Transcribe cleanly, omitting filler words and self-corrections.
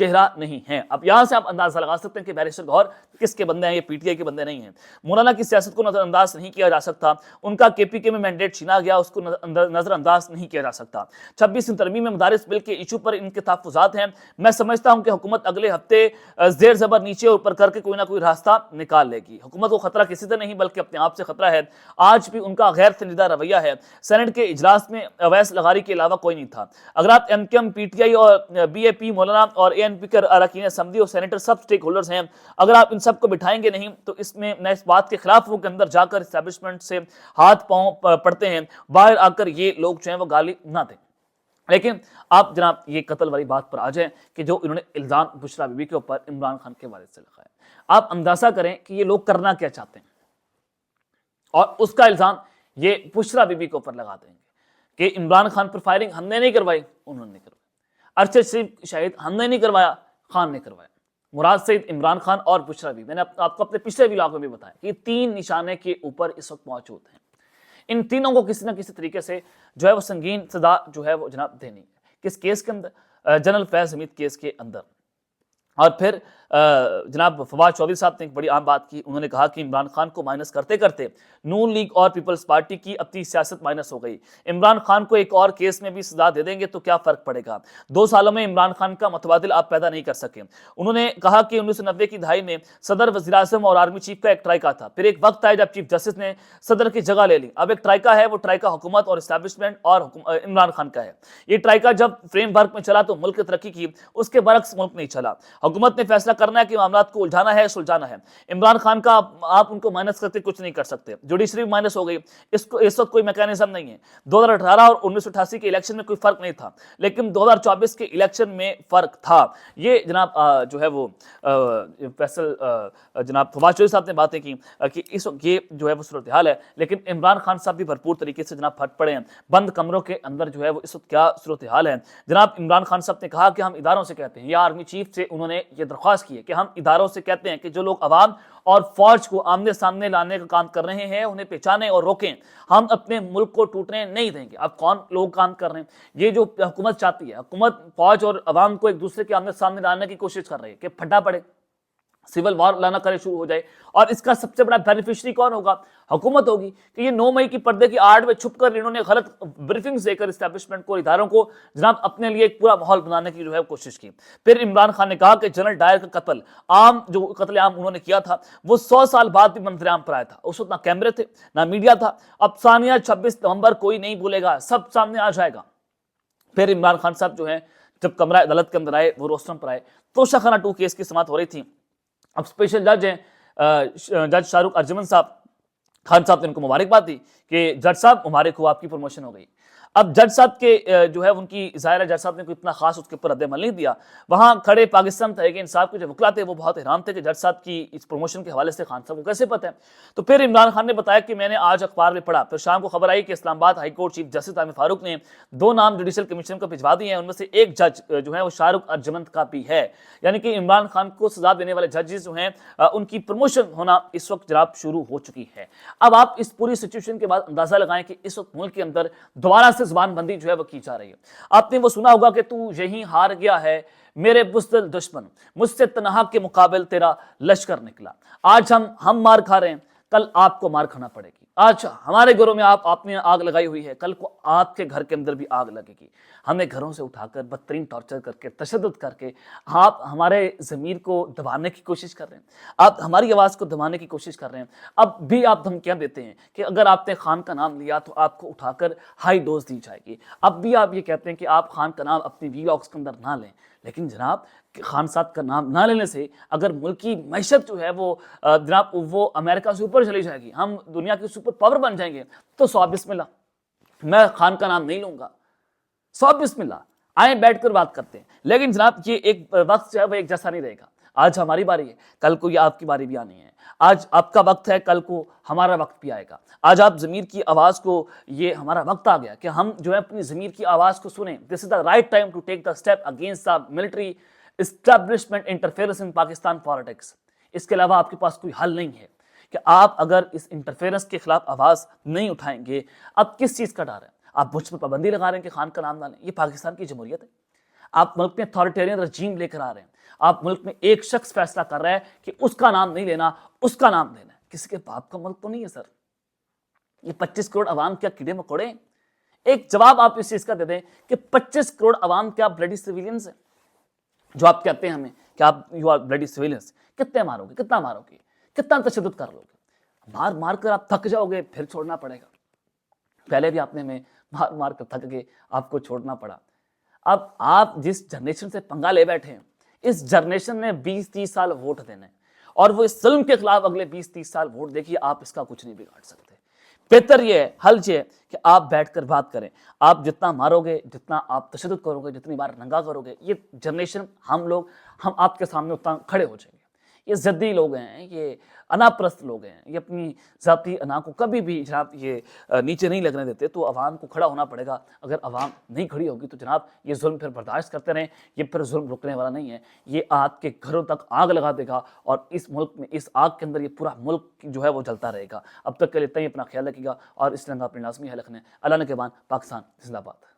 چہرہ نہیں ہے۔ اب یہاں سے آپ اندازہ لگا سکتے ہیں کہ بیرسٹر گوہر کس کے بندے ہیں، یہ پی ٹی آئی کے بندے نہیں ہیں۔ مولانا کی سیاست کو نظر انداز نہیں کیا جا سکتا، ان کا کے پی کے میں مینڈیٹ چھینا گیا، اس کو نظر انداز نہیں کیا جا سکتا۔ 26 ترمیم مدارس بل کے ایشو پر ان کے تحفظات ہیں۔ میں سمجھتا ہوں کہ حکومت اگلے ہفتے زیر زبر نیچے اوپر کر کے کوئی نہ کوئی راستہ نکال لے گی۔ حکومت کو خطرہ کسی سے نہیں بلکہ اپنے آپ سے خطرہ ہے۔ آج بھی ان کا غیر سنجیدہ رویہ ہے۔ سینٹ کے اجلاس میں اویس لغاری کے علاوہ کوئی نہیں تھا۔ اگر آپ MQM, PTI اور بی اے پی، مولانا اور اے این پی کے اراکین اسمبلی اور سینیٹر سب سٹیک ہولڈرز ہیں، اگر آپ ان سب کو بٹھائیں گے نہیں تو میں اس بات کے خلاف ہوں کہ اندر جا کر اسٹیبلشمنٹ سے ہاتھ پاؤں پڑتے ہیں، باہر آ کر یہ لوگ جو ہیں وہ گالی نہ دیں۔ لیکن آپ جناب یہ قتل والی بات پر آ جائیں کہ جو انہوں نے الزام بشرا بی بی کے اوپر عمران خان کے والد سے لگایا، آپ اندازہ کریں کہ یہ لوگ کرنا کیا چاہتے ہیں، اور اس کا الزام یہ بشرا بی بی کے اوپر لگا دیں گے کہ عمران خان پر فائرنگ ہم نے نہیں کروائی، انہوں نے کروائی۔ ارشد شریف شہید ہم نے نہیں کروایا، خان نے کروایا۔ مراد سعید، عمران خان اور بشرا بی، میں نے آپ کو اپنے پچھلے ولاگ میں بھی بتایا کہ یہ تین نشانے کے اوپر اس وقت موجود ہیں۔ ان تینوں کو کسی نہ کسی طریقے سے جو ہے وہ سنگین سزا جو ہے وہ جناب دینی ہے۔ کس کیس کے اندر؟ جنرل فیض حمید کیس کے اندر۔ اور پھر جناب فواد چودھری صاحب نے ایک بڑی عام بات کی، انہوں نے کہا کہ عمران خان کو مائنس کرتے کرتے نون لیگ اور پیپلز پارٹی کی اپنی سیاست مائنس ہو گئی۔ عمران خان کو ایک اور کیس میں بھی سزا دے دیں گے تو کیا فرق پڑے گا؟ 2 سالوں میں عمران خان کا متبادل آپ پیدا نہیں کر سکے۔ انہوں نے کہا کہ 1990 کی دہائی میں صدر، وزیر اعظم اور آرمی چیف کا ایک ٹرائکا تھا، پھر ایک وقت آیا جب چیف جسٹس نے صدر کی جگہ لے لی، اب ایک ٹرائکا ہے، وہ ٹرائکا حکومت اور اسٹیبلشمنٹ اور عمران خان کا ہے۔ یہ ٹرائکا جب فریم ورک میں چلا تو ملک کی ترقی کی، اس کے برعکس ملک نہیں چلا۔ حکومت نے فیصلہ کرنا ہے کہ معاملات کو الجھانا ہے، سلجھانا ہے۔ عمران خان کا آپ ان کو مائنس کرتے کچھ نہیں کر سکتے۔ جوڈیشری مائنس ہو گئی، اس وقت کوئی میکانزم نہیں ہے۔ 2018 اور 1988 کے الیکشن میں کوئی فرق نہیں تھا، لیکن 2024 کے الیکشن میں فرق تھا۔ یہ جناب جو ہے وہ فیصل جناب فواد چودھری صاحب نے باتیں کی کہ اس وقت یہ جو ہے وہ صورتحال ہے، لیکن عمران خان صاحب بھی بھرپور طریقے سے جناب پھٹ پڑے ہیں۔ بند کمروں کے اندر جو ہے وہ اس وقت کیا صورتحال ہے۔ جناب عمران خان صاحب نے کہا کہ ہم اداروں سے کہتے ہیں، یا آرمی چیف سے انہوں نے یہ درخواست کی ہے کہ ہم اداروں سے کہتے ہیں کہ جو لوگ عوام اور فوج کو آمنے سامنے لانے کا کام کر رہے ہیں انہیں پہچانے اور روکیں، ہم اپنے ملک کو ٹوٹنے نہیں دیں گے۔ اب کون لوگ کام کر رہے ہیں؟ یہ جو حکومت چاہتی ہے، حکومت فوج اور عوام کو ایک دوسرے کے آمنے سامنے لانے کی کوشش کر رہی ہے کہ پھٹا پڑے، سول وار لانا کرے شروع ہو جائے، اور اس کا سب سے بڑا بینیفیشری کون ہوگا؟ حکومت ہوگی کہ یہ 9 مئی کی پردے کی آڑ میں چھپ کر انہوں نے غلط بریفنگز دے کر اسٹیبلشمنٹ کو، اداروں کو جناب اپنے لیے ایک پورا ماحول بنانے کی جو ہے کوشش کی۔ پھر عمران خان نے کہا کہ جنرل ڈائر کا قتل جو قتل عام انہوں نے کیا تھا وہ 100 سال بعد بھی منظر عام پر آیا تھا۔ اس وقت نہ کیمرے تھے نہ میڈیا تھا۔ اب ثانیہ 26 نومبر کوئی نہیں بھولے گا، سب سامنے آ جائے گا۔ پھر عمران خان صاحب جو ہیں جب کمرہ عدالت کے اندر آئے، وہ روسٹرم پر آئے، توشہ خانہ 2 کیس کی سماعت ہو رہی تھی۔ اب اسپیشل جج ہیں جج شاہ رخ ارجمن صاحب، خان صاحب نے ان کو مبارکباد دی کہ جج صاحب مبارک ہو، آپ کی پروموشن ہو گئی۔ اب جج صاحب کے جو ہے ان کی ظاہر ہے جج صاحب نے کوئی اتنا خاص اس کے اوپر رد عمل نہیں دیا۔ وہاں کھڑے پاکستان تحریک انصاف کے جو وکلا تھے وہ بہت حیران تھے کہ جج صاحب کی اس پروموشن کے حوالے سے خان صاحب کو کیسے پتہ ہے۔ تو پھر عمران خان نے بتایا کہ میں نے آج اخبار میں پڑھا، پھر شام کو خبر آئی کہ اسلام آباد ہائی کورٹ چیف جسٹس عامر فاروق نے 2 نام جوڈیشل کمیشن کو بھجوا دیے ہیں، ان میں سے ایک جج جو ہے وہ شاہ رخ ارجمن کا بھی ہے۔ یعنی کہ عمران خان کو سزا دینے والے ججز جو ہیں ان کی پروموشن ہونا اس وقت جناب شروع ہو چکی ہے۔ اب آپ اس پوری سچویشن کے بعد اندازہ لگائیں کہ اس وقت ملک کے اندر دوبارہ سے زبان بندی جو ہے کی جا رہی ہے۔ آپ نے وہ سنا ہوگا کہ تو یہیں ہار گیا ہے میرے بزدل دشمن، مجھ سے تنہا کے مقابل تیرا لشکر نکلا۔ آج ہم مار کھا رہے ہیں، کل آپ کو مار کھانا پڑے گی۔ آج ہمارے گھروں میں آپ نے آگ لگائی ہوئی ہے، کل کو آپ کے گھر کے اندر بھی آگ لگے گی۔ ہمیں گھروں سے اٹھا کر بدترین ٹارچر کر کے، تشدد کر کے آپ ہمارے ضمیر کو دبانے کی کوشش کر رہے ہیں، آپ ہماری آواز کو دبانے کی کوشش کر رہے ہیں۔ اب بھی آپ دھمکیاں دیتے ہیں کہ اگر آپ نے خان کا نام لیا تو آپ کو اٹھا کر ہائی ڈوز دی جائے گی۔ اب بھی آپ یہ کہتے ہیں کہ آپ خان کا نام اپنی ویلاگز کے اندر نہ لیں، لیکن جناب خان صاحب کا نام نہ لینے سے اگر ملک کی معیشت جو ہے وہ جناب وہ امریکہ سے اوپر چلی جائے گی، ہم دنیا کی سپر پاور بن جائیں گے، تو صاحب بسم اللہ، میں خان کا نام نہیں لوں گا، صاحب بسم اللہ، آئیں بیٹھ کر بات کرتے ہیں۔ لیکن جناب یہ ایک وقت جو ہے وہ ایک جیسا نہیں رہے گا۔ آج ہماری باری ہے، کل کو یہ آپ کی باری بھی آنی ہے۔ آج آپ کا وقت ہے، کل کو ہمارا وقت بھی آئے گا۔ آج آپ ضمیر کی آواز کو، یہ ہمارا وقت آ گیا کہ ہم جو ہے اپنی ضمیر کی آواز کو سنیں۔ This is the right time to take the step against the military establishment interference in Pakistan politics. اس کے علاوہ آپ کے پاس کوئی حل نہیں ہے کہ آپ اگر اس انٹرفیئرنس کے خلاف آواز نہیں اٹھائیں گے، اب کس چیز کا ڈر ہے؟ آپ مجھ پر پابندی لگا رہے ہیں کہ خان کا نام نہ لیں، یہ پاکستان کی جمہوریت ہے۔ آپ ملک میں اتھارٹیرین رجیم لے کر آ رہے ہیں. آپ ملک میں ایک شخص فیصلہ کر رہا ہے کہ اس کا نام نہیں لینا, اس کا نام لینا ہے. کسی کے باپ کا ملک تو نہیں ہے سر. یہ 25 کروڑ عوام کیا کیڑے مکوڑے ہیں؟ ایک جواب آپ اس چیز کا دے دیں کہ 25 کروڑ عوام کیا بلڈی سویلینز ہیں؟ جو آپ کہتے ہیں ہمیں کہ آپ یو آر بلڈی سویلینز, کتنے مارو گے, کتنا مارو گے, کتنا تشدد کر لو گے؟ مار مار کر آپ تھک جاؤ گے, پھر چھوڑنا پڑے گا. پہلے بھی آپ نے ہمیں مار مار کر تھک گئے, آپ کو چھوڑنا پڑا. اب آپ جس جنریشن سے پنگا لے بیٹھے ہیں, اس جنریشن نے 20-30 سال ووٹ دینے, اور وہ اس ظلم کے خلاف اگلے 20-30 سال ووٹ دے گی. آپ اس کا کچھ نہیں بگاڑ سکتے. بہتر یہ ہے, حل یہ ہے کہ آپ بیٹھ کر بات کریں. آپ جتنا مارو گے, جتنا آپ تشدد کرو گے, جتنی بار ننگا کرو گے, یہ جنریشن ہم آپ کے سامنے اتنا کھڑے ہو جائیں گے. یہ ضدی لوگ ہیں, یہ انا پرست لوگ ہیں, یہ اپنی ذاتی انا کو کبھی بھی جناب یہ نیچے نہیں لگنے دیتے. تو عوام کو کھڑا ہونا پڑے گا. اگر عوام نہیں کھڑی ہوگی تو جناب یہ ظلم پھر برداشت کرتے رہیں. یہ پھر ظلم رکنے والا نہیں ہے. یہ آپ کے گھروں تک آگ لگا دے گا, اور اس ملک میں, اس آگ کے اندر یہ پورا ملک جو ہے وہ جلتا رہے گا. اب تک کے لیے اتنا ہی. اپنا خیال رکھیے گا, اور اس طرح اپنے لازمی حل رکھنا ہے. اللہ نے کے بعد پاکستان زندہ باد.